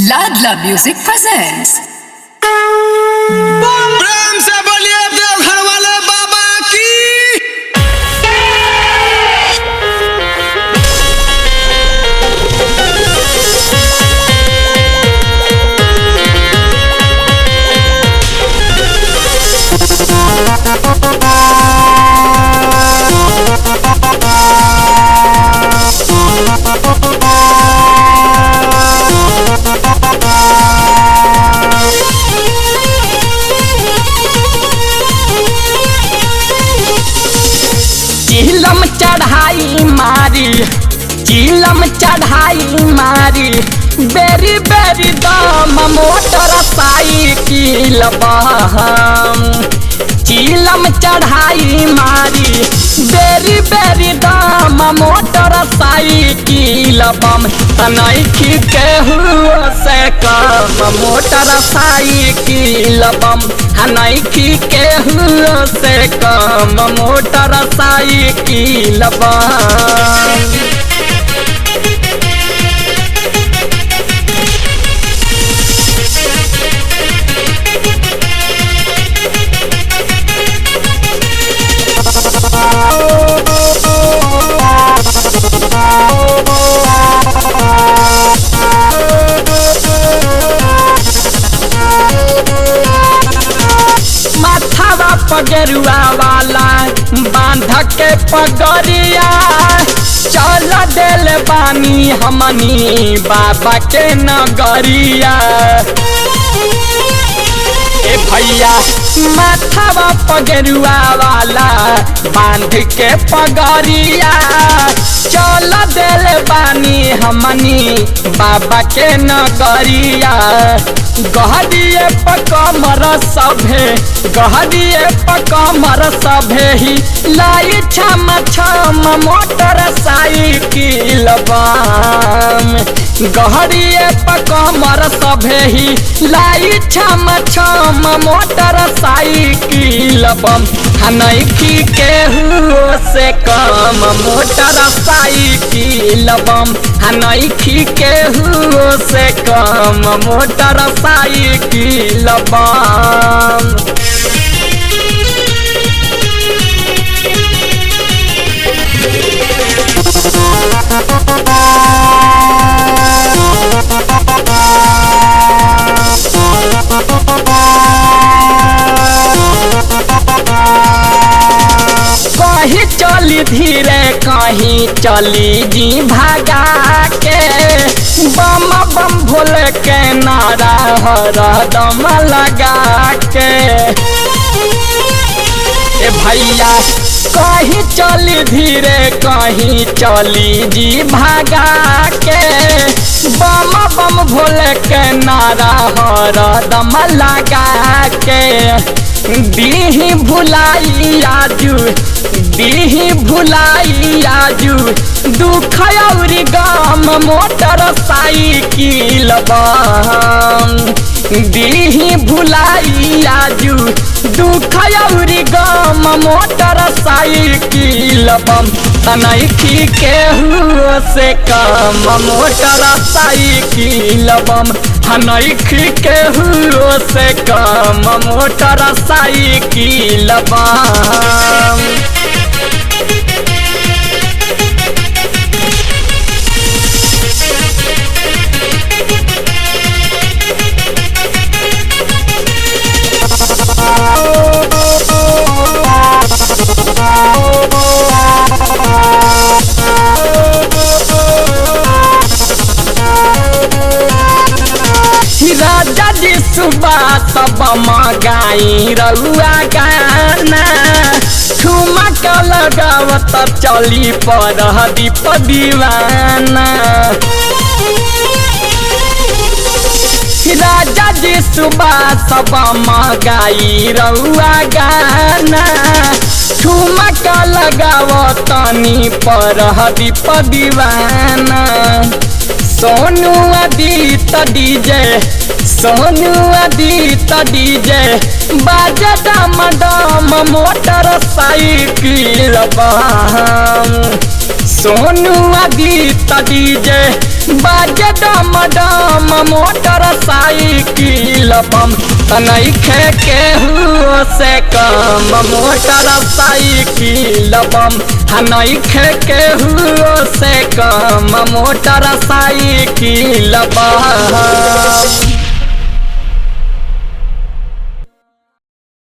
Ladla Music presents. प्रेम से बोलिए देवघर वाले बाबा की। चिलम चढ़ाई मारी चिलम चढ़ाई मारी बेरी बेरी दाम मोटर साइकिल बम चिलम चढ़ाई मारी बेरी बेरी दाम मोटर साइकिल बम तनखी केहू से कम मोटर साइकिल बम हनखी केहू से कम मोटर साइकिल बम। पगरुआ वाला बांध के पगरिया चल दिल बानी हमनी बाबा के नगरिया। ए भैया माथावा पगरुआ वाला बांध के पगरिया चल दिल बानी हमनी बाबा के नगरिया। गहदिए पकमर सभे गहदिए पकमर सभे ही लाई छम छम मोटर साइकिल बम गहदिए पकमर सभे ही लाई छम छम मोटर साइकिल बम हनखी केहू से कम मोटर साइकिल बम हनखी केहू से कम मोटर साइकिल बम। कहीं चली धीरे कहीं चली जी भागा के बम बम भोले के नारा हरदम लगा के। ए भैया कहीं चली धीरे कहीं चली जी भागा के बम बम भोले के नारा हरदम लगा के। दीही भुलाई आजू दीही भुलाई आजू दुख औरी गम मोटर साइकिल बम दीही भुलाई आजू दुख औरी गम मोटर साइकिल बम तनखी केहू से कम मोटर साइकिल बम हनखी केहू से कम मोटर साइकिल बम। राजा जी सुबह सब गाई रउआ गाना ठुमक लगावत चली पर दीप दीवाना। राजा जी सुबह सब गाई रउआ गाना ठुमक लगावत तनी पर दीप दीवाना। सोनू आदित्य डीजे सोनू आदित्य डीजे बाजे डम डम मोटरसाइकिल बम सोनू आदित्य डीजे बाजे डम डम मोटरसाइकिल बम तनखे केहू से कम मोटरसाइकिल बम नइखे केहू से कम मोटरसाइकिल बम।